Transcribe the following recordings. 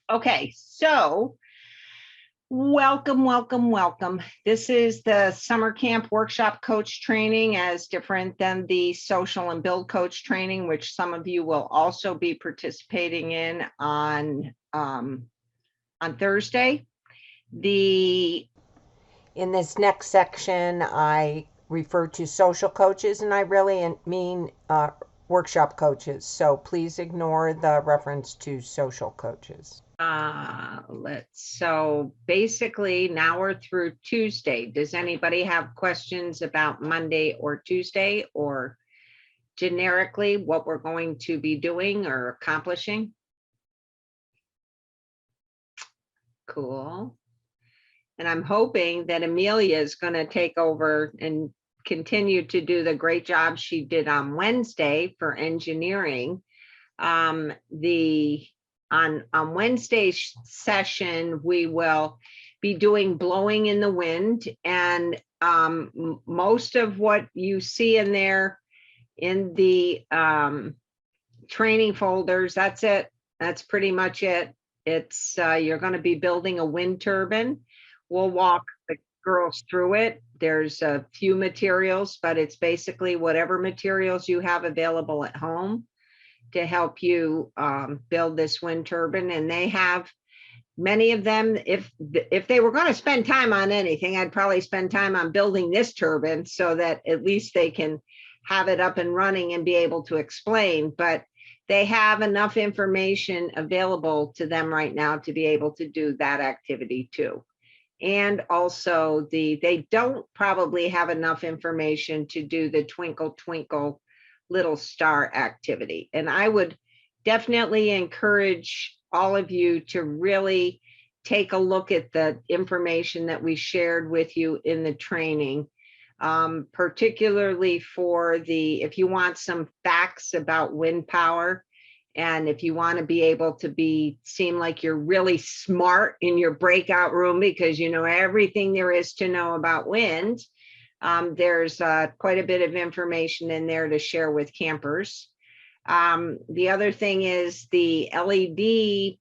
Okay, so welcome, welcome, welcome. This is the summer camp workshop coach training, as different than the social and build coach training, which some of you will also be participating in on Thursday. In this next section, I refer to social coaches, and I really mean workshop coaches. So please ignore the reference to social coaches. So basically now we're through Tuesday. Does anybody have questions about Monday or Tuesday, or generically what we're going to be doing or accomplishing? Cool. And I'm hoping that Amelia is going to take over and continue to do the great job she did on Wednesday for engineering. On Wednesday's session, we will be doing blowing in the wind, and most of what you see in there in the training folders, that's it. That's pretty much it. It's you're going to be building a wind turbine. We'll walk the girls through it. There's a few materials, but it's basically whatever materials you have available at home to help you build this wind turbine. And they have many of them. If they were going to spend time on anything, I'd probably spend time on building this turbine so that at least they can have it up and running and be able to explain. But they have enough information available to them right now to be able to do that activity too. And also they don't probably have enough information to do the twinkle, twinkle, little star activity. And I would definitely encourage all of you to really take a look at the information that we shared with you in the training, particularly for if you want some facts about wind power, and if you want to be able to seem like you're really smart in your breakout room because you know everything there is to know about wind, there's quite a bit of information in there to share with campers. The other thing is the LED,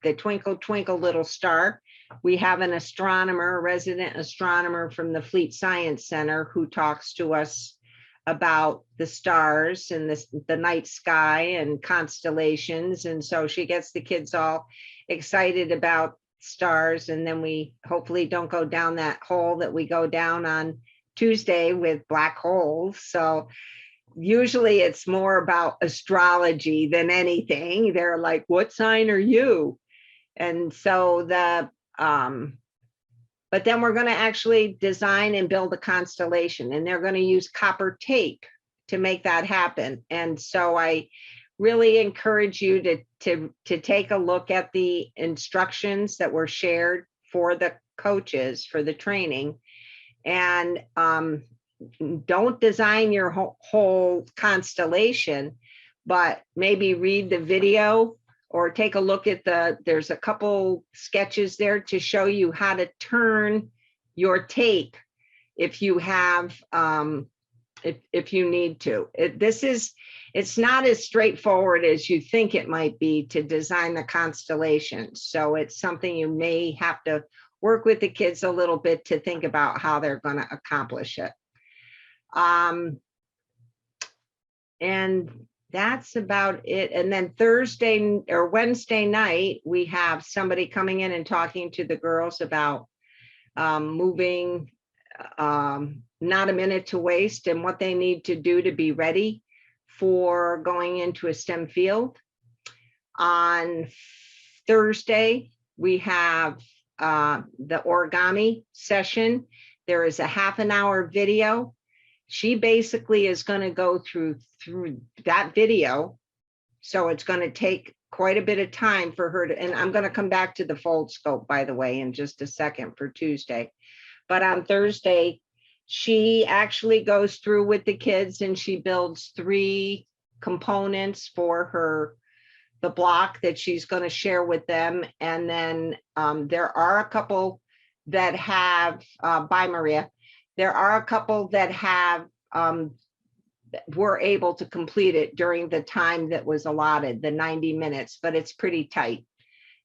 the Twinkle Twinkle Little Star. We have an astronomer, a resident astronomer from the Fleet Science Center, who talks to us about the stars and the night sky and constellations. And so she gets the kids all excited about stars. And then we hopefully don't go down that hole that we go down on Tuesday with black holes. So usually it's more about astrology than anything. They're like, what sign are you? And so but then we're going to actually design and build a constellation, and they're going to use copper tape to make that happen. And so I really encourage you to take a look at the instructions that were shared for the coaches for the training, and don't design your whole constellation, but maybe read the video or take a look at there's a couple sketches there to show you how to turn your tape if you have, if you need to. It's not as straightforward as you think it might be to design the constellation. So it's something you may have to work with the kids a little bit to think about how they're going to accomplish it. And that's about it. And then Thursday or Wednesday night, we have somebody coming in and talking to the girls about moving not a minute to waste and what they need to do to be ready for going into a STEM field. On Thursday, we have the origami session. There is a half-an-hour video. She basically is going to go through that video. So it's going to take quite a bit of time for her to, and I'm going to come back to the fold scope, by the way, in just a second for Tuesday. But on Thursday, she actually goes through with the kids and she builds 3 components for the block that she's going to share with them. And then there are a couple that have, bye Maria, there are a couple that have were able to complete it during the time that was allotted, the 90 minutes, but it's pretty tight.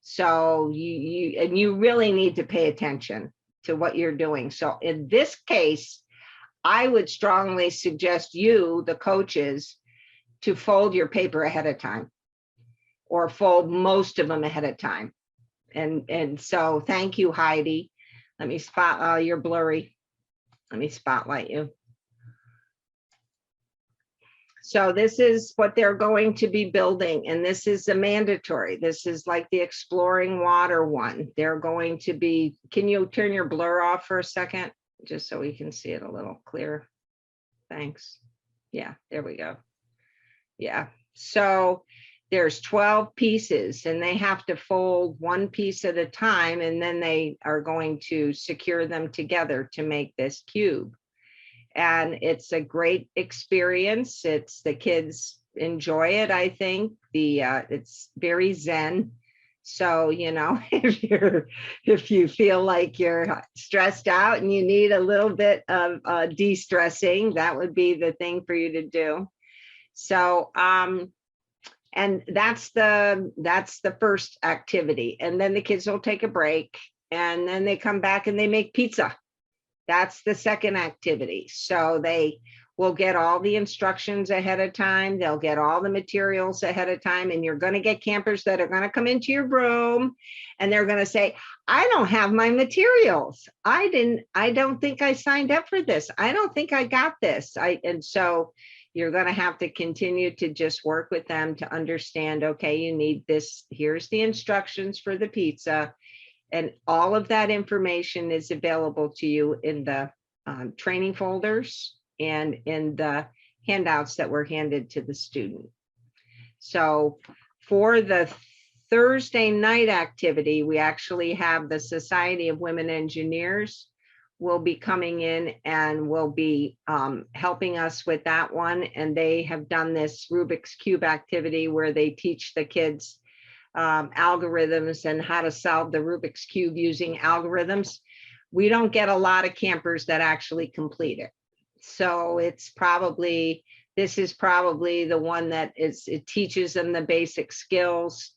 So you really need to pay attention to what you're doing. So in this case, I would strongly suggest you, the coaches, to fold your paper ahead of time or fold most of them ahead of time. And so thank you, Heidi. Let me spot, you're blurry. Let me spotlight you. So this is what they're going to be building, and this is a mandatory. This is like the exploring water one. They're going to be, can you turn your blur off for a second? Just so we can see it a little clearer. Thanks. Yeah, there we go. Yeah, so there's 12 pieces and they have to fold one piece at a time, and then they are going to secure them together to make this cube. And it's a great experience. It's, the kids enjoy it, I think. It's very zen. So, you know, if you feel like you're stressed out and you need a little bit of de-stressing, that would be the thing for you to do. So, and that's the first activity. And then the kids will take a break and then they come back and they make pizza. That's the second activity. So they will get all the instructions ahead of time. They'll get all the materials ahead of time. And you're going to get campers that are going to come into your room and they're going to say, I don't have my materials. I don't think I signed up for this. I don't think I got this. And so you're going to have to continue to just work with them to understand, okay, you need this. Here's the instructions for the pizza. And all of that information is available to you in the training folders and in the handouts that were handed to the student. So for the Thursday night activity, we actually have the Society of Women Engineers will be coming in and will be helping us with that one. And they have done this Rubik's Cube activity where they teach the kids algorithms and how to solve the Rubik's Cube using algorithms. We don't get a lot of campers that actually complete it. So it's probably, this is probably the one that it teaches them the basic skills.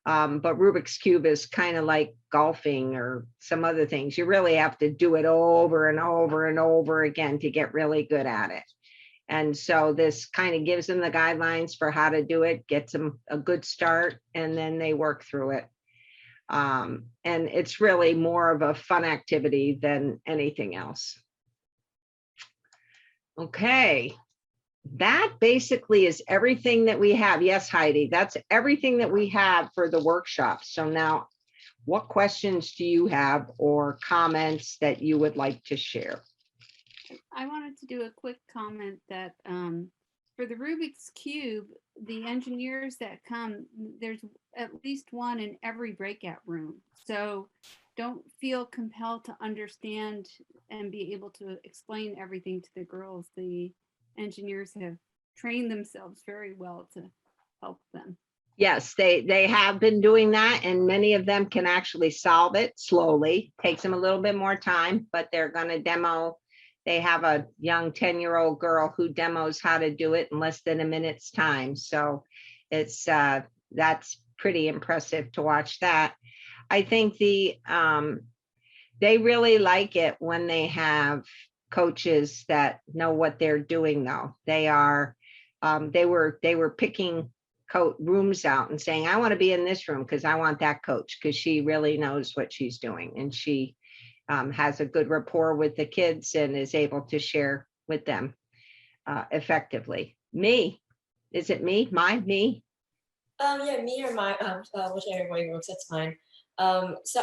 But Rubik's Cube is kind of like golfing or some other things. You really have to do it over and over and over again to get really good at it. And so this kind of gives them the guidelines for how to do it, gets them a good start, and then they work through it. And it's really more of a fun activity than anything else. Okay, that basically is everything that we have. Yes, Heidi, that's everything that we have for the workshop. So now, what questions do you have or comments that you would like to share? I wanted to do a quick comment that for the Rubik's Cube, the engineers that come, there's at least one in every breakout room. So don't feel compelled to understand and be able to explain everything to the girls. The engineers have trained themselves very well to help them. Yes, they have been doing that, and many of them can actually solve it slowly. Takes them a little bit more time, but they're going to demo. They have a young 10-year-old girl who demos how to do it in less than a minute's time. So it's that's pretty impressive to watch that. I think they really like it when they have coaches that know what they're doing, though. They were picking rooms out and saying, I want to be in this room because I want that coach, because she really knows what she's doing, and she has a good rapport with the kids and is able to share with them effectively. Me, is it me? Me? Yeah, me or my whichever way works, that's fine. So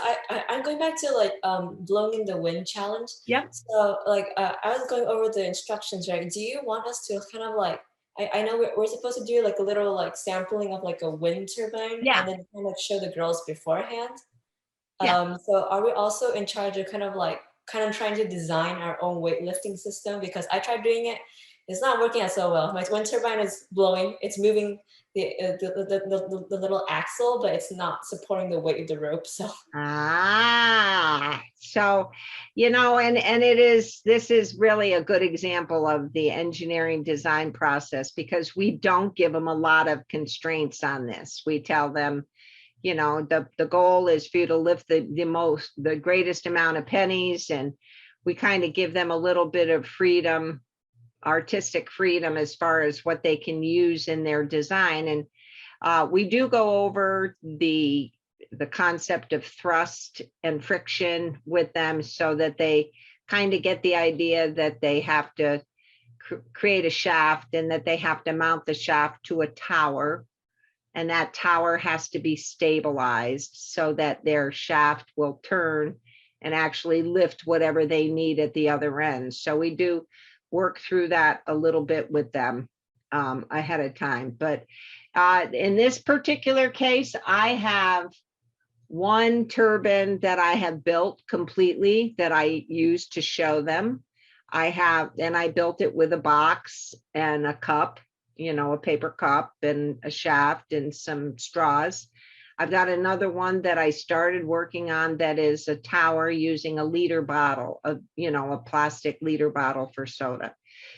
I'm going back to like blowing in the wind challenge. Yeah. So like I was going over the instructions, right? Do you want us to kind of like, I know we're supposed to do like a little like sampling of like a wind turbine, Yeah. and then kind of show the girls beforehand. Yeah. So are we also in charge of kind of trying to design our own weightlifting system? Because I tried doing it, it's not working out so well. My wind turbine is blowing, it's moving the little axle, but it's not supporting the weight of the rope. So so and this is really a good example of the engineering design process, because we don't give them a lot of constraints on this. We tell them, the goal is for you to lift the greatest amount of pennies, and we kind of give them a little bit of freedom, artistic freedom, as far as what they can use in their design. And we do go over the concept of thrust and friction with them, so that they kind of get the idea that they have to create a shaft, and that they have to mount the shaft to a tower, and that tower has to be stabilized so that their shaft will turn and actually lift whatever they need at the other end. So we do work through that a little bit with them ahead of time. But in this particular case, I have one turbine that I have built completely that I use to show them. I built it with a box and a cup, a paper cup and a shaft and some straws. I've got another one that I started working on that is a tower using a liter bottle, a plastic liter bottle for soda.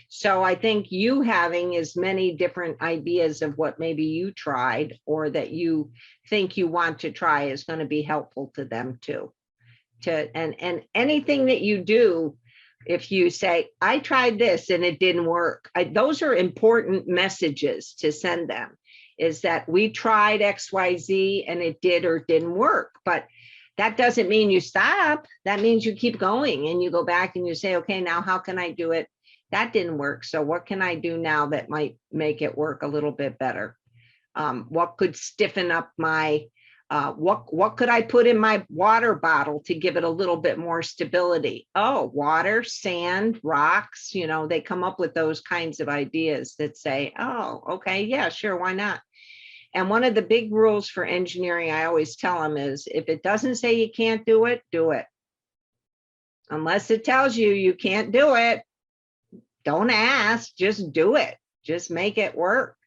So I think you having as many different ideas of what maybe you tried or that you think you want to try is going to be helpful to them too. And anything that you do, if you say, I tried this and it didn't work, those are important messages to send them, is that we tried XYZ and it did or didn't work. But that doesn't mean you stop. That means you keep going and you go back and you say, okay, now how can I do it? That didn't work. So what can I do now that might make it work a little bit better? What could stiffen up my, what could I put in my water bottle to give it a little bit more stability? Oh, water, sand, rocks, they come up with those kinds of ideas that say, oh, okay, yeah, sure, why not? And one of the big rules for engineering, I always tell them, is if it doesn't say you can't do it, do it. Unless it tells you you can't do it, don't ask, just do it. Just make it work,